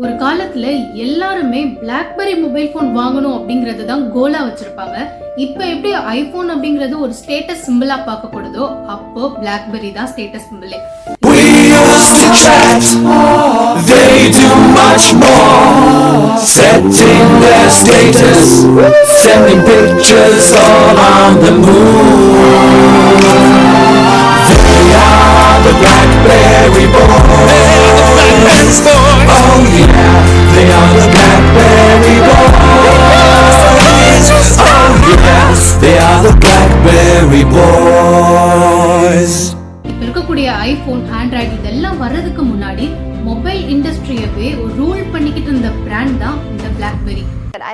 ஒரு காலத்துல எல்லாருமே பிளாக்பெரி மொபைல் போன் வாங்கணும் அப்படிங்கறது தான் கோலா வச்சிருப்பாங்க. இப்ப எப்படி ஐபோன் அப்படிங்கறது ஒரு ஸ்டேட்டஸ் சிம்பிளா பார்க்கப்படுதோ, அப்போ பிளாக்பெரி தான் status சிம்பிளே. We used to chat, they do much more, setting their status, sending pictures all on the moon. They are the BlackBerry boys. Oh yeah, they are the BlackBerry boys. Oh yes, they are the BlackBerry boys. இப்ப இருக்கக்கூடிய iPhone, Android இதெல்லாம் வர்றதுக்கு முன்னாடி mobile இண்டஸ்ட்ரியவே ஒரு rule பண்ணிக்கிட்டு இருந்த brand தான் இந்த blackberry.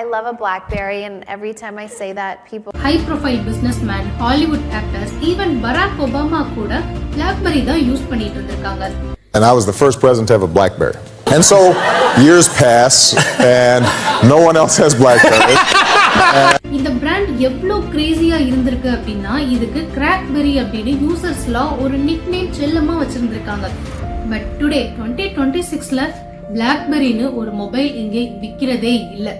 I love a BlackBerry, and every time I say that, people. High profile businessman, Hollywood actors, even Barack Obama கூட BlackBerry தான் யூஸ் பண்ணிட்டு இருந்திருக்காங்க. And I was the first president to have a BlackBerry. And so years pass and no one else has BlackBerry. இந்த brand எவ்வளவு Grazia இருந்திருக்கு அப்படின்னா, இதுக்கு கிராக்பெரி அப்படின்னு யூசர்ஸ்லாம் ஒரு நிக் நேம் செல்லமா வச்சிருந்திருக்காங்க. பட் டுடே 2026ல பிளாக்பெரின்னு ஒரு மொபைல் இங்கே விற்கிறதே இல்லை.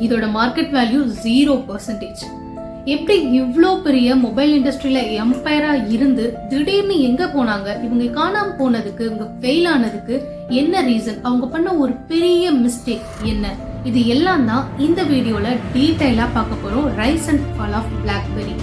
இதோட மார்க்கெட் வேல்யூ 0%. எப்படி இவ்வளோ பெரிய மொபைல் இண்டஸ்ட்ரியில எம்பையரா இருந்து திடீர்னு எங்க போனாங்க? இவங்க காணாம போனதுக்கு, இவங்க ஃபெயில் ஆனதுக்கு என்ன ரீசன்? அவங்க பண்ண ஒரு பெரிய மிஸ்டேக் என்ன? இது எல்லாம் தான் இந்த வீடியோல டீடைலா பார்க்க போறோம். Rise and fall of BlackBerry.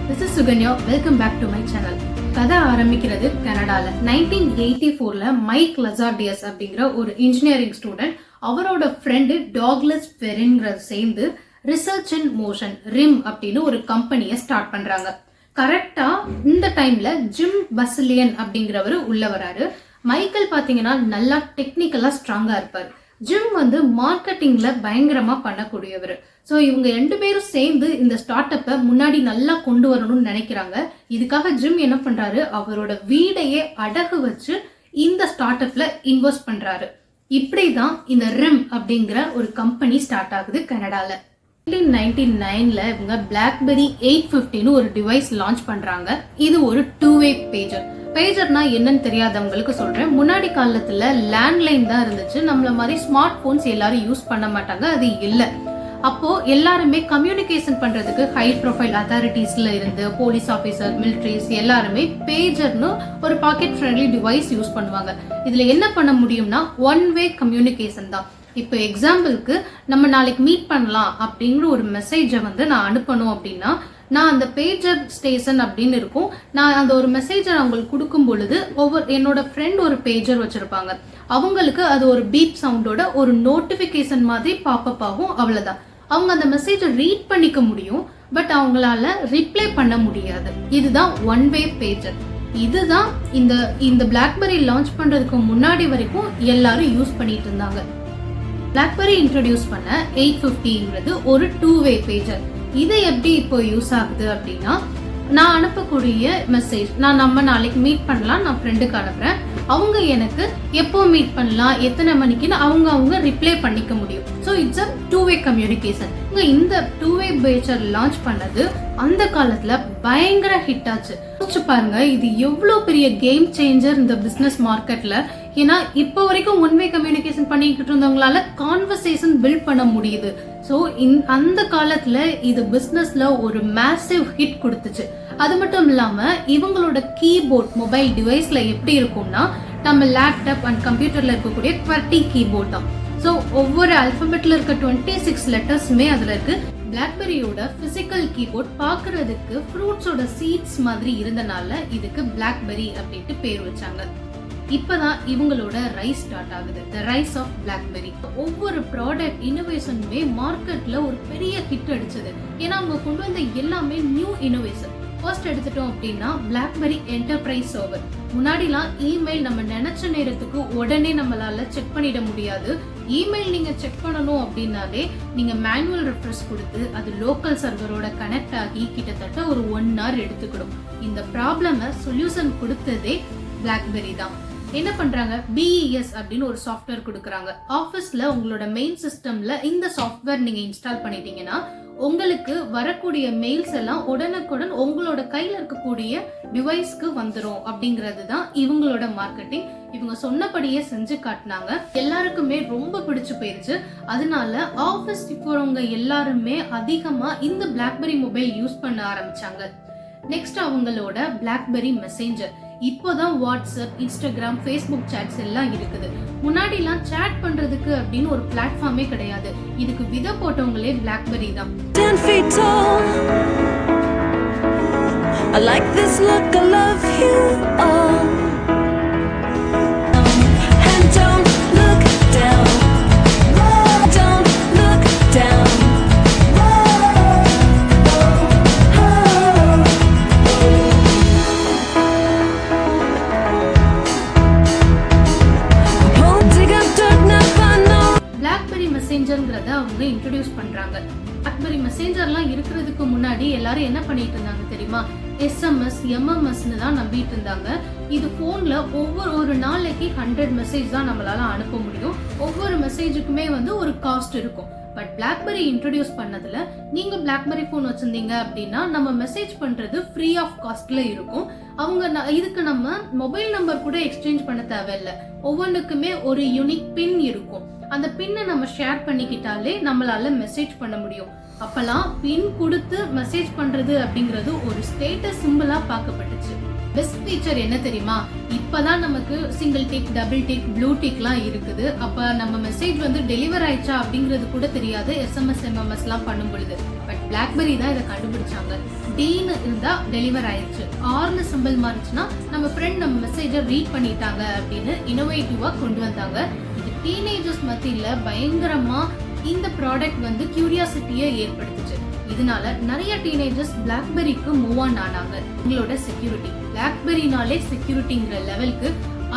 This is Sukanya. Welcome back to my channel. கதை ஆரம்பிக்கிறது கனடால 1984ல மைக் லசார்டியஸ் அப்படிங்கிற ஒரு இன்ஜினியரிங் ஸ்டூடெண்ட் அவரோட ஃப்ரெண்டு டாக்லஸ் ஃபெரின்கிற சேர்ந்து ரிசர்ச் இன் மோஷன் ரிம் அப்படின்னு ஒரு கம்பெனியை ஸ்டார்ட் பண்றாங்க. கரெக்டா இந்த டைம்ல ஜிம் பசிலியன் அப்படிங்கிறவரு உள்ள வராரு. மைக்கேல் பாத்தீங்கன்னா நல்லா டெக்னிக்கலா ஸ்ட்ராங்கா இருப்பாரு. ஜிம் வந்து மார்க்கெட்டிங்ல பயங்கரமா பண்ணக்கூடியவர். ஸோ இவங்க 2 பேரும் சேர்ந்து இந்த ஸ்டார்ட் அப்பை முன்னாடி நல்லா கொண்டு வரணும்னு நினைக்கிறாங்க. இதுக்காக ஜிம் என்ன பண்றாரு, அவரோட வீடையே அடகு வச்சு இந்த ஸ்டார்ட் அப்ல இன்வெஸ்ட் பண்றாரு. இப்படிதான் இந்த ரிம் அப்படிங்கிற ஒரு கம்பெனி ஸ்டார்ட் ஆகுது கனடால. 1999ல இவங்க பிளாக்பெரி 850ன்னு ஒரு டிவைஸ் லான்ச் பண்றாங்க. இது ஒரு 2-way பேஜர். பேஜர்னா என்னன்னு தெரியாதவங்களுக்கு சொல்றேன். முன்னாடி காலத்துல லேண்ட்லைன் தான் இருந்துச்சு. நம்மள மாதிரி ஸ்மார்ட் போன்ஸ் எல்லாரும் யூஸ் பண்ண மாட்டாங்க, அது இல்லை. அப்போ எல்லாருமே கம்யூனிகேஷன் பண்றதுக்கு ஹை ப்ரொஃபைல் அத்தாரிட்டிஸ்ல இருந்து போலீஸ் ஆபீசர், மிலிட்ரிஸ் எல்லாருமே பேஜர்னு ஒரு பாக்கெட் ஃப்ரெண்ட்லி டிவைஸ் யூஸ் பண்ணுவாங்க. இதுல என்ன பண்ண முடியும்னா 1-way கம்யூனிகேஷன் தான். இப்போ எக்ஸாம்பிளுக்கு நம்ம நாளைக்கு மீட் பண்ணலாம் அப்படிங்கிற ஒரு மெசேஜை வந்து நான் அனுப்பணும் அப்படின்னா, நான் அந்த பேஜர் ஸ்டேஷன் அப்படின்னு இருக்கும். நான் அந்த ஒரு மெசேஜை அவங்களுக்கு கொடுக்கும் பொழுது என்னோட ஃப்ரெண்ட் ஒரு பேஜர் வச்சிருப்பாங்க. அவங்களுக்கு அது ஒரு பீப் சவுண்டோட ஒரு நோட்டிபிகேஷன் மாதிரி பாப்பப் ஆகும். அவ்வளவுதான். அவங்க அந்த மெசேஜை ரீட் பண்ணிக்க முடியும், பட் அவங்களால ரிப்ளை பண்ண முடியாது. இதுதான் 1-way பேஜர். இதுதான் இந்த பிளாக்பெரி லான்ச் பண்றதுக்கு முன்னாடி வரைக்கும் எல்லாரும் யூஸ் பண்ணிட்டு இருந்தாங்க. பிளாக்பெரி இன்ட்ரோடியூஸ் பண்ண 850ங்கிறது ஒரு 2-way பேஜர். இது எப்படி இப்போ யூஸ் ஆகுது அப்படின்னா, நான் அனுப்பக்கூடிய மெசேஜ், நம்ம நாளைக்கு மீட் பண்ணலாம், நான் ஃப்ரெண்டுக்கு அனுப்புறேன். அவங்க எனக்கு எப்போ மீட் பண்ணலாம், எத்தனை மணிக்குன்னு அவங்க ரிப்ளை பண்ணிக்க முடியும். So it's a 2-way communication. இந்த 2-way பேஜர் லான்ச் பண்ணது அந்த காலத்துல பயங்கர ஹிட் ஆச்சு. பாருங்க, இது எவ்வளோ பெரிய கேம் சேஞ்சர் இந்த பிசினஸ் மார்க்கெட்ல. ஏன்னா இப்போ வரைக்கும் 1-way கம்யூனிகேஷன் பண்ணிக்கிட்டு இருந்தவங்களால கான்வர்சேஷன் பில்ட் பண்ண முடியுது. ஸோ அந்த காலத்துல இது பிசினஸ்ல ஒரு மேசிவ் ஹிட் கொடுத்துச்சு. அது மட்டும் இல்லாம இவங்களோட கீபோர்ட் மொபைல் டிவைஸ்ல எப்படி இருக்கும்னா, நம்ம லேப்டாப் அண்ட் கம்ப்யூட்டர்ல இருக்கக்கூடிய QWERTY கீபோர்ட் தான். ஸோ ஒவ்வொரு அல்பபெட்ல இருக்க 26 லெட்டர்ஸுமே அதுல இருக்கு. பிளாக்பெரியோட பிசிக்கல் கீபோர்ட் பாக்குறதுக்கு ஃப்ரூட்ஸோட சீட்ஸ் மாதிரி இருந்தனால இதுக்கு பிளாக்பெரி அப்படின்ட்டு பேர் வச்சாங்க. இப்பதான் இவங்களோட ரைஸ் ஸ்டார்ட் ஆகுது, தி ரைஸ் ஆஃப் பிளாக்பெரி. ஒவ்வொரு ப்ராடக்ட் இனோவேஷனுமே மார்க்கெட்ல ஒரு பெரிய ஹிட் அடிச்சது. ஏன்னா அவங்க கொண்டு வந்த எல்லாமே நியூ இனோவேஷன். ஃபர்ஸ்ட் எடுத்துட்டோம் அப்படின்னா பிளாக்பெரி என்டர்பிரைஸ் சர்வர். முன்னாடிலாம் இமெயில் நம்ம நினைச்ச நேரத்துக்கு உடனே நம்மளால செக் பண்ணிட முடியாது. இமெயில் நீங்க செக் பண்ணணும் அப்படின்னாலே நீங்க மேனுவல் ரெஃப்ரெஷ் கொடுத்து அது லோக்கல் சர்வரோட கனெக்ட் ஆகி கிட்டத்தட்ட ஒரு 1 hour எடுத்துக்கிடும். இந்த ப்ராப்ளம சொல்யூஷன் கொடுத்ததே பிளாக்பெரி தான். என்ன பண்றாங்க, BES அப்படின்னு ஒரு சாஃப்ட்வேர் கொடுக்குறாங்க. ஆஃபீஸ்ல உங்களோட மெயின் சிஸ்டம்ல இந்த சாஃப்ட்வேர் நீங்க இன்ஸ்டால் பண்ணிட்டீங்கன்னா உங்களுக்கு வரக்கூடிய மெயில்ஸ் எல்லாம் உடனுக்குடன் உங்களோட கையில இருக்கக்கூடிய டிவைஸ்க்கு வந்துரும் அப்படிங்கிறது தான் இவங்களோட மார்க்கெட்டிங். இவங்க சொன்னபடியே செஞ்சு காட்டினாங்க. எல்லாருக்குமே ரொம்ப பிடிச்சு போயிருச்சு. அதனால ஆஃபீஸ் போறவங்க எல்லாருமே அதிகமா இந்த பிளாக்பெரி மொபைல் யூஸ் பண்ண ஆரம்பிச்சாங்க. நெக்ஸ்ட் அவங்களோட பிளாக்பெரி மெசேஞ்சர். இப்போதான் வாட்ஸ்அப், இன்ஸ்டாகிராம், ஃபேஸ்புக் சாட்ஸ் எல்லாம் இருக்குது. முன்னாடிலாம் சாட் பண்றதுக்கு அப்படின்னு ஒரு பிளாட்ஃபார்மே கிடையாது. இதுக்கு விதை போட்டவங்களே பிளாக்பெரி தான். 10 feet tall. I like this look, I love you all. And don't look down. Don't look down. BlackBerry மெசேஞ்சர்ங்கிறத அவங்க இன்ட்ரோடியூஸ் பண்றாங்க. பிளாக்பெரி மெசேஞ்சர்லாம் இருக்கிறதுக்கு முன்னாடி எல்லாரும் என்ன பண்ணிட்டு இருந்தாங்க தெரியுமா, SMS, MMSன்னு தான் நம்பிட்டு இருந்தாங்க. இது போன்ல ஒவ்வொரு நாளைக்கு 100 மெசேஜ் தான் நம்மளால அனுப்ப முடியும். ஒவ்வொரு மெசேஜுக்குமே வந்து ஒரு காஸ்ட் இருக்கும். பட் பிளாக்பெரி இன்ட்ரோடியூஸ் பண்ணதுல நீங்க பிளாக்பெரி போன் வச்சிருந்தீங்க அப்படின்னா நம்ம மெசேஜ் பண்றது ஃப்ரீ ஆஃப் காஸ்ட்ல இருக்கும். அவங்க இதுக்கு நம்ம மொபைல் நம்பர் கூட எக்ஸ்சேஞ்ச் பண்ண தேவையில்லை. ஒவ்வொன்றுக்குமே ஒரு யூனிக் பின் இருக்கும். அந்த பின்னை நம்ம ஷேர் பண்ணிக்கிட்டாலே நம்மளால மெசேஜ் பண்ண முடியும். அப்பெல்லாம் பின் கொடுத்து மெசேஜ் பண்றது அப்படிங்கிறது ஒரு ஸ்டேட்டஸ் சிம்பிளா பார்க்கப்பட்டுச்சு. பெஸ்ட் ஃபீச்சர் என்ன தெரியுமா, இப்பதான் நமக்கு single tick, double tick, blue டிக்லாம் இருக்குது. அப்ப நம்ம மெசேஜ் வந்து டெலிவர் ஆயிடுச்சா அப்படிங்கிறது கூட தெரியாது SMS, MMS எல்லாம் பண்ணும் பொழுது. பட் பிளாக்பெரி தான் இதை கண்டுபிடிச்சாங்க. Dன்னு இருந்தா டெலிவர் ஆயிடுச்சு, Rன்னு சிம்பிள் மாறிச்சுன்னா நம்ம ஃப்ரெண்ட் நம்ம மெசேஜை ரீட் பண்ணிட்டாங்க அப்படின்னு இனோவேட்டிவா கொண்டு வந்தாங்க. இது டீனேஜர்ஸ் மத்தியில பயங்கரமா இந்த ப்ராடக்ட் வந்து கியூரியாசிட்டியை ஏற்படுத்துச்சு. இதனால நிறைய டீனேஜர்ஸ் பிளாக்பெரிக்கு மூவ் ஆன் ஆனாங்க. உங்களோட செக்யூரிட்டி, பிளாக்பெரினாலே செக்யூரிட்டிங்கிற லெவலுக்கு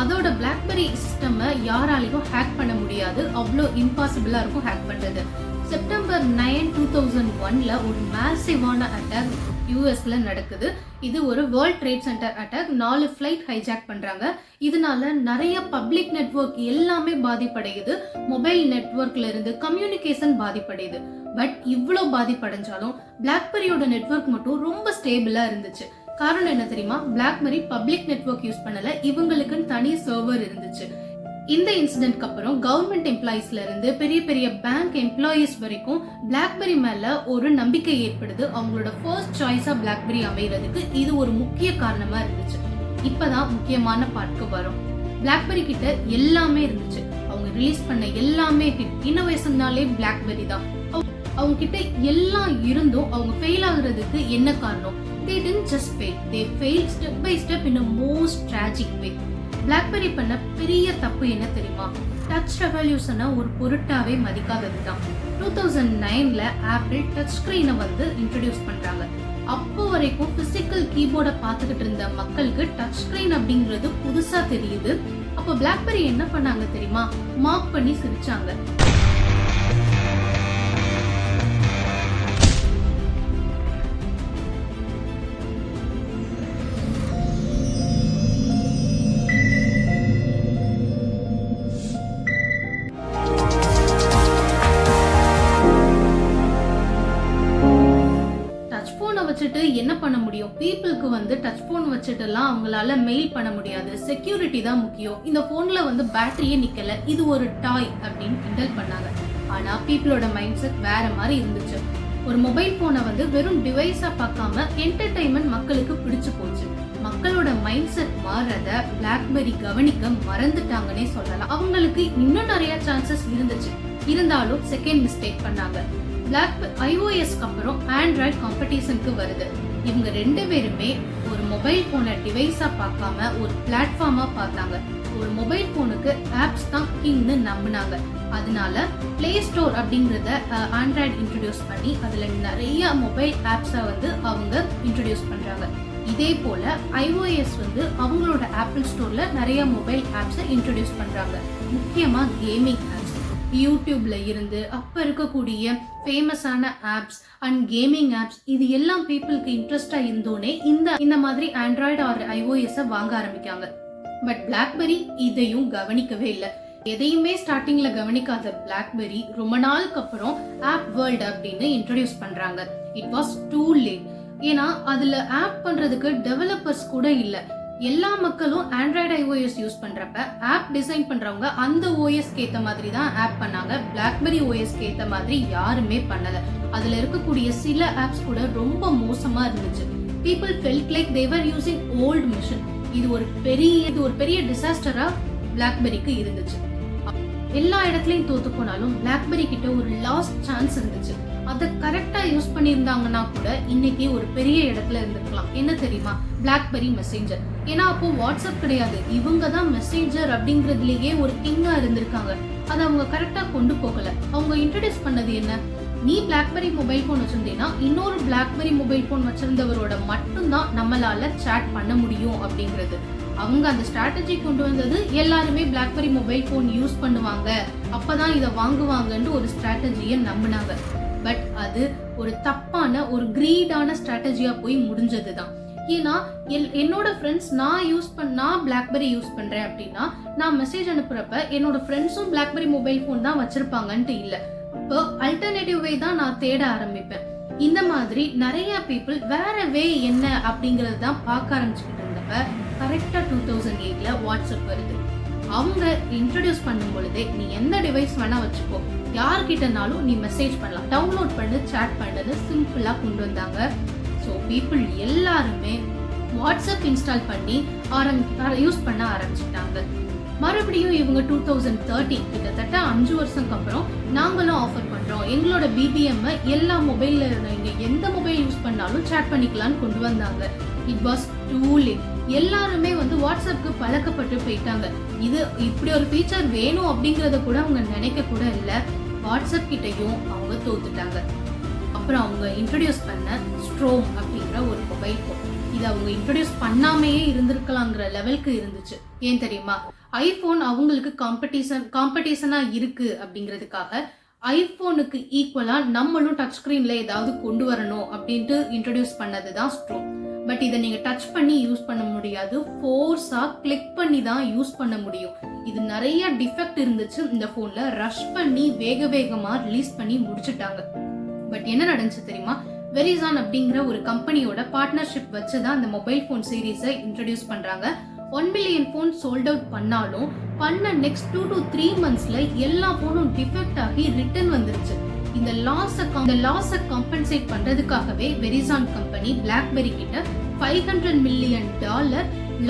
அதோட பிளாக்பெரி சிஸ்டம் யாராலையும் ஹேக் பண்ண முடியாது. அவ்வளோ இம்பாசிபிளா இருக்கும் ஹேக் பண்றது. செப்டம்பர் 9, 2001ல ஒரு மேசிவான அட்டாக் யூஎஸ்ல நடக்குது. இது ஒரு world trade centre attack. 4 flight hijack பண்றாங்க. இதனால நிறைய பப்ளிக் நெட்வொர்க் எல்லாமே பாதிப்படையுது. மொபைல் நெட்வொர்க்ல இருந்து கம்யூனிகேஷன் பாதிப்படையுது. பட் இவ்வளோ பாதிப்படைஞ்சாலும் பிளாக்பெரியோட நெட்வொர்க் மட்டும் ரொம்ப ஸ்டேபிளா இருந்துச்சு. காரணம் என்ன தெரியுமா, பிளாக்பெரி பப்ளிக் நெட்வொர்க் யூஸ் பண்ணல, இவங்களுக்குன்னு தனி சர்வர் இருந்துச்சு. இந்த இன்சிடென்ட்க்கு அப்புறம் கவர்மெண்ட் எம்ப்ளாயிஸ்ல இருந்து பெரிய பெரிய பேங்க் எம்ப்ளாயிஸ் வரைக்கும் பிளாக்பெரி மேல ஒரு நம்பிக்கை ஏற்படுது. அவங்களோட ஃபர்ஸ்ட் சாய்ஸா பிளாக்பெரி அமைகிறதுக்கு இது ஒரு முக்கிய காரணமா இருந்துச்சு. இப்பதான் முக்கியமான பார்ட்க்கு வரும். பிளாக்பெரி கிட்ட எல்லாமே இருந்துச்சு. அவங்க ரிலீஸ் பண்ண எல்லாமே ஹிட். இன்னோவேஷன்னாலே பிளாக்பெரி தான். அவங்க கிட்ட எல்லாம் இருந்தும் அவங்க ஃபெயில் ஆகுறதுக்கு என்ன காரணம்? They didn't just fail. They failed step by step in a most tragic way. Blackberry பண்ண பெரிய தப்பு என்ன தெரியுமா, டச் ரெவல்யூஷனை ஒரு பொருட்டாவே மதிக்காதது தான். 2009ல ஆப்பிள் டச் ஸ்கிரீனை வந்து இன்ட்ரோடியூஸ் பண்றாங்க. அப்போ வரைக்கும் பிசிக்கல் கீபோர்டை பார்த்துக்கிட்டு இருந்த மக்களுக்கு டச் ஸ்கிரீன் அப்படிங்கிறது புதுசா தெரியுது. அப்போ பிளாக்பெரி என்ன பண்ணாங்க தெரியுமா, மார்க் பண்ணி சிரிச்சாங்க. வச்சுட்டு என்ன பண்ண முடியும், பீப்புளுக்கு வந்து டச் போன் வச்சுட்டுலாம் அவங்களால மெயில் பண்ண முடியாது. செக்யூரிட்டி தான் முக்கியம். இந்த போன்ல வந்து பேட்டரியே நிக்கல, இது ஒரு டாய் அப்படின்னு கிண்டல் பண்ணாங்க. ஆனா பீப்புளோட மைண்ட் செட் வேற மாதிரி இருந்துச்சு. ஒரு மொபைல் போனை வந்து வெறும் டிவைஸா பார்க்காம என்டர்டைன்மெண்ட் மக்களுக்கு பிடிச்சு போச்சு. மக்களோட மைண்ட் செட் மாறத பிளாக்பெரி கவனிக்க மறந்துட்டாங்கன்னே சொல்லலாம். அவங்களுக்கு இன்னும் நிறைய சான்சஸ் இருந்துச்சு, இருந்தாலும் செகண்ட் மிஸ்டேக் பண்ணாங்க. iOSக்கு அப்புறம் ஆண்ட்ராய்ட் காம்படிஷனுக்கு வருது. இவங்க 2 பேருமே ஒரு மொபைல் போனை டிவைஸா பார்க்காம ஒரு பிளாட்ஃபார்மா பார்த்தாங்க. ஒரு மொபைல் போனுக்கு ஆப்ஸ் தான் கிங்னு நம்பினாங்க. அதனால பிளே ஸ்டோர் அப்படிங்கறத ஆண்ட்ராய்டு இன்ட்ரோடியூஸ் பண்ணி அதுல நிறைய மொபைல் ஆப்ஸை வந்து அவங்க இன்ட்ரோடியூஸ் பண்றாங்க. இதே போல iOS வந்து அவங்களோட ஆப்பிள் ஸ்டோர்ல நிறைய மொபைல் ஆப்ஸை இன்ட்ரோடியூஸ் பண்றாங்க. முக்கியமா கேமிங் ஆப்ஸ், யூடியூப்ல இருந்து அப்ப இருக்கக்கூடிய ஃபேமஸான ஆப்ஸ் அண்ட் கேமிங் ஆப்ஸ், இது எல்லாம் பீப்புளுக்கு இன்ட்ரெஸ்டா இருந்தோனே இந்த மாதிரி ஆண்ட்ராய்டு ஆர் iOS வாங்க ஆரம்பிக்காங்க. பட் பிளாக்பெரி இதையும் கவனிக்கவே இல்லை. எதையுமே ஸ்டார்டிங்ல கவனிக்காத பிளாக்பெரி ரொம்ப நாளுக்கு அப்புறம் ஆப் வேர்ல்ட் அப்படின்னு இன்ட்ரோடியூஸ் பண்றாங்க. It was too late. ஏன்னா அதுல ஆப் பண்றதுக்கு டெவலப்பர்ஸ் கூட இல்ல. எல்லா மக்களும் ஆண்ட்ராய்டு iOS யூஸ் பண்றப்ப ஆப் டிசைன் பண்றவங்க அந்த ஓஎஸ்க்கு ஏத்த மாதிரி தான் ஆப் பண்ணாங்க. பிளாக்பெரி ஓஎஸ்க்கு ஏத்த மாதிரி யாருமே பண்ணல. அதுல இருக்கக்கூடிய சில ஆப்ஸ் கூட ரொம்ப மோசமா இருந்துச்சு. people felt like they were using old machine. இது ஒரு பெரிய டிசாஸ்டரா பிளாக்பெரிக்கு இருந்துச்சு. எல்லா இடத்துலயும் தோத்து போனாலும் பிளாக்பெரி கிட்ட ஒரு லாஸ்ட் சான்ஸ் இருந்துச்சு. அதை கரெக்டா யூஸ் பண்ணியிருந்தாங்கன்னா கூட இன்னைக்கு ஒரு பெரிய இடத்துல இருந்திருக்கலாம். என்ன தெரியுமா? Blackberry messenger. ஏன்னா அப்போ வாட்ஸ்அப் கிடையாது, இவங்க தான் மெசேஞ்சர் அப்படிங்கறதுலயே ஒரு கிங்கா இருந்திருக்காங்க. அதை அவங்க கரெக்டா கொண்டு போகல. அவங்க இன்ட்ரோடியூஸ் பண்ணது என்ன? நீ பிளாக்பெரி மொபைல் போன் வச்சிருந்தீங்கன்னா இன்னொரு பிளாக்பெரி மொபைல் போன் வச்சிருந்தவரோட மட்டும்தான் நம்மளால சாட் பண்ண முடியும் அப்படிங்கிறது. அவங்க அந்த ஸ்ட்ராட்டஜி கொண்டு வந்தது எல்லாருமே பிளாக்பெரி மொபைல் போன் யூஸ் பண்ணுவாங்க, அப்பதான் இதை வாங்குவாங்கன்னு ஒரு ஸ்ட்ராட்டஜியை நம்பினாங்க. பட் அது ஒரு தப்பான ஒரு கிரீடான ஸ்ட்ராட்டஜியா போய் முடிஞ்சதுதான். ஏன்னா என்னோட ஃப்ரெண்ட்ஸ் நான் பிளாக்பெரி யூஸ் பண்றேன் அப்படின்னா நான் மெசேஜ் அனுப்புறப்ப என்னோட ஃப்ரெண்ட்ஸும் பிளாக்பெரி மொபைல் போன் தான் வச்சிருப்பாங்கன்ட்டு இல்ல. இப்போ அல்டர்னேட்டிவ் வே தான் நான் தேட ஆரம்பிப்பேன். இந்த மாதிரி நிறைய பீப்புள் வேற வே என்ன அப்படிங்கறது தான் பார்க்க ஆரம்பிச்சுக்கிட்டு இருந்தப்ப கரெக்டா 2008ல வாட்ஸ்அப் வருது. அவங்க இன்ட்ரோடியூஸ் பண்ணும் பொழுதே நீ எந்த டிவைஸ் வேணா வச்சுக்கோ, யார்கிட்டனாலும் நீ மெசேஜ் பண்ணலாம், டவுன்லோட் பண்ணு, சாட் பண்ணுன்னு சிம்பிளா கொண்டு வந்தாங்க. ஸோ பீப்புள் எல்லாருமே வாட்ஸ்அப் இன்ஸ்டால் பண்ணி யூஸ் பண்ண ஆரம்பிச்சுட்டாங்க. மறுபடியும் இவங்க 2013 கிட்டத்தட்ட 5 வருஷத்துக்கு அப்புறம் நாங்களும் ஆஃபர் பண்றோம், எங்களோட பிபிஎம் எல்லா மொபைல்ல நீங்க எந்த மொபைல் யூஸ் பண்ணாலும் சாட் பண்ணிக்கலாம்னு கொண்டு வந்தாங்க. It was too late. எல்லாருமே வாட்ஸ்அப்க்கு பழக்கப்பட்டு போயிட்டாங்க. இது இப்படி ஒரு ஃபீச்சர் வேணும் அப்படிங்கறத கூட அவங்க நினைக்க கூட இல்ல. வாட்ஸ்அப் கிட்டையும் அவங்க தோத்துட்டாங்க. அப்புறம் அவங்க இன்ட்ரோடியூஸ் பண்ண ஸ்ட்ரோம் அப்படிங்கிற ஒரு மொபைல் போன். இது அவங்க இன்ட்ரோடியூஸ் பண்ணாமையே இருந்திருக்கலாங்கிற லெவலுக்கு இருந்துச்சு. ஏன் தெரியுமா? ஐபோன் அவங்களுக்கு காம்படிஷனா இருக்கு அப்படிங்கிறதுக்காக ஐபோனுக்கு ஈக்குவலா நம்மளும் டச் ஸ்கிரீன்ல ஏதாவது கொண்டு வரணும் அப்படின்ட்டு இன்ட்ரோடியூஸ் பண்ணதுதான் ஸ்ட்ரோம். பட் இதை நீங்க டச் பண்ணி யூஸ் பண்ண முடியாது, ஃபோர்ஸா கிளிக் பண்ணி தான் யூஸ் பண்ண முடியும். இது நிறைய டிஃபெக்ட் இருந்துச்சு இந்த போன்ல. ரஷ் பண்ணி வேகமா ரிலீஸ் பண்ணி முடிச்சுட்டாங்க. பட் என்ன நடந்துச்சு தெரியுமா? வெரிசான் அப்படிங்கிற ஒரு கம்பெனியோட பார்ட்னர்ஷிப் வச்சுதான் அந்த மொபைல் போன் சீரீஸை இன்ட்ரோடியூஸ் பண்றாங்க. 1 மில்லியன் போன் சோல்ட் அவுட் பண்ணாலும் பண்ண நெக்ஸ்ட் 2 to 3 monthsல எல்லா போனும் டிஃபெக்ட் ஆகி ரிட்டர்ன் வந்துருச்சு. இந்த லாஸை காம்பன்சேட் பண்றதுக்காகவே வெரிசான் கம்பெனி பிளாக்பெரி கிட்ட $500 மில்லியன்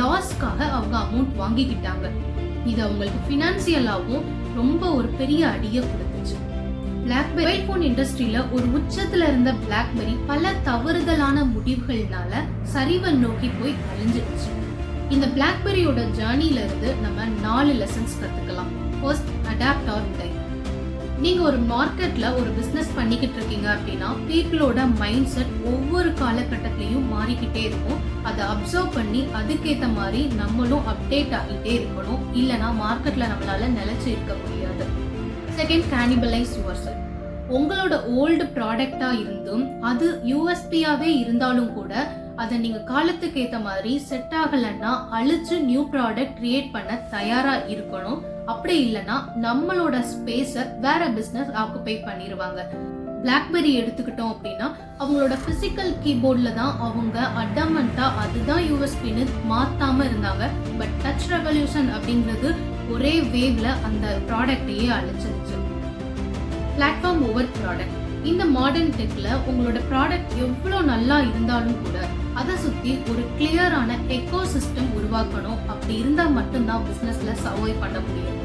லாஸ்க்காக அவங்க அமௌண்ட் வாங்கிக்கிட்டாங்க. இது அவங்களுக்கு பினான்சியலாவும் ரொம்ப ஒரு பெரிய அடியை கொடுத்துச்சு. பிளாக்பெரி போன் இண்டஸ்ட்ரியில ஒரு உச்சத்துல இருந்த பிளாக்பெரி பல தவறுதலான முடிவுகள்னால சரிவை நோக்கி போய் அழிஞ்சிருச்சு. இந்த பிளாக்பெரியோட ஜர்னில இருந்து நம்ம 4 லெசன்ஸ் கத்துக்கலாம். First, adapt or die. நீங்க ஒரு மார்க்கெட்ல ஒரு பிசினஸ் பண்ணிக்கிட்டு இருக்கீங்க அப்படின்னா பீப்புளோட மைண்ட் செட் ஒவ்வொரு காலகட்டத்திலையும் மாறிக்கிட்டே இருக்கும். அதை அப்சர்வ் பண்ணி அதுக்கேற்ற மாதிரி நம்மளும் அப்டேட் ஆகிட்டே இருக்கணும். இல்லைன்னா மார்க்கெட்ல நம்மளால நிலைச்சு இருக்க முடியாது. Second, cannibalize yourself. உங்களோட ஓல்டு ப்ராடக்டா இருந்தும் அது யூஎஸ்பியாவே இருந்தாலும் கூட அதை நீங்க காலத்துக்கு ஏற்ற மாதிரி செட் ஆகலைன்னா அழிச்சு நியூ ப்ராடக்ட் கிரியேட் பண்ண தயாரா இருக்கணும். அப்படி இல்லைன்னா நம்மளோட ஸ்பேஸை வேற பிசினஸ் ஆக்குபை பண்ணிடுவாங்க. பிளாக்பெரி எடுத்துக்கிட்டோம் அப்படின்னா அவங்களோட பிசிக்கல் கீபோர்ட்ல தான் அவங்க அடமெண்டா அதுதான் யூஎஸ்பின்னு மாத்தாம இருந்தாங்க. பட் டச் ரெவல்யூஷன் அப்படிங்கிறது ஒரே வேவ்ல அந்த ப்ராடக்டையே அழிச்சிருச்சு. Platform over product. இந்த மாடர்ன் டெக்ல உங்களோட ப்ராடக்ட் எவ்வளோ நல்லா இருந்தாலும் கூட அதை சுத்தி ஒரு கிளியரான எக்கோ சிஸ்டம் உருவாக்கணும். அப்படி இருந்தா மட்டும்தான் பிசினஸ்ல சர்வை பண்ண முடியும்.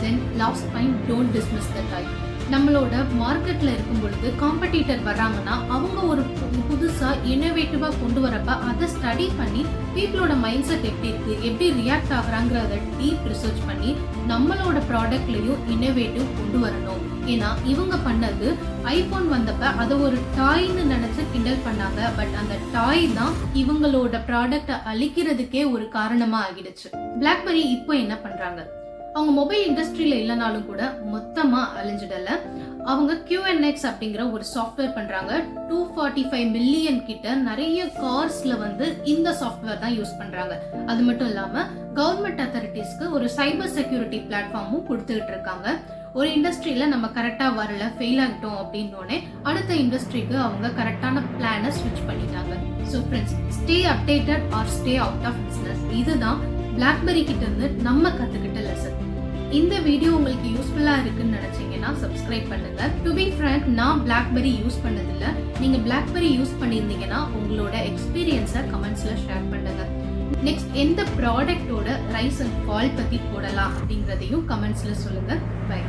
Then last point, don't dismiss the time. நம்மளோட மார்க்கெட்ல இருக்கும் பொழுது காம்படிட்டர் வர்றாங்கன்னா அவங்க ஒரு புதுசா இனோவேட்டிவா கொண்டு வரப்ப அதை ஸ்டடி பண்ணி பீப்புளோட மைண்ட் செட் எப்படி இருக்கு, எப்படி ரியாக்ட் ஆகுறாங்கிறத டீப் ரிசர்ச் பண்ணி நம்மளோட ப்ராடக்ட்லயும் இனோவேட்டிவ் கொண்டு வரணும். ஏன்னா இவங்க பண்ணது ஐபோன் வந்தப்ப அதை ஒரு டாய்னு நினைச்சு கிண்டல் பண்ணாங்க. பட் அந்த டாய் தான் இவங்களோட ப்ராடக்ட அழிக்கிறதுக்கே ஒரு காரணமா ஆகிடுச்சு. பிளாக்பெரி இப்போ என்ன பண்றாங்க? அவங்க மொபைல் இண்டஸ்ட்ரியில இல்லைனாலும் கூட மொத்தமா அழிஞ்சிடல. அவங்க QNX அப்படிங்கிற ஒரு சாஃப்ட்வேர் பண்றாங்க. 245 மில்லியன் கிட்ட நிறைய கார்ஸ்ல வந்து இந்த சாஃப்ட்வேர் தான் யூஸ் பண்றாங்க. அது மட்டும் இல்லாம கவர்மெண்ட் அத்தாரிட்டிஸ்க்கு ஒரு சைபர் செக்யூரிட்டி பிளாட்ஃபார்மும் கொடுத்துட்டு இருக்காங்க. ஒரு இண்டஸ்ட்ரியில நம்ம கரெக்டா வரல, ஃபெயில் ஆகிட்டோம் அப்படின்னோடனே அடுத்த இண்டஸ்ட்ரிக்கு அவங்க கரெக்டான பிளானை ஸ்விட்ச் பண்ணிட்டாங்க. So friends, stay updated or stay out of business. இதுதான் BlackBerry கிட்ட இருந்து நம்ம கத்துக்கிட்ட லெசன். இந்த வீடியோ உங்களுக்கு யூஸ்ஃபுல்லா இருக்குன்னு நினைச்சீங்கன்னா சப்ஸ்கிரைப் பண்ணுங்க. டு பி ஃப்ராங்க், நான் BlackBerry யூஸ் பண்ணதில்ல. நீங்க BlackBerry யூஸ் பண்ணியிருந்தீங்கன்னா உங்களோட எக்ஸ்பீரியன்ஸை கமெண்ட்ஸ்ல ஷேர் பண்ணுங்க. நெக்ஸ்ட், எந்த ப்ராடக்டோட ரைஸ் அண்ட் ஃபால் பத்தி போடலாம் அப்படிங்கிறதையும் கமெண்ட்ஸ்ல சொல்லுங்க. பை.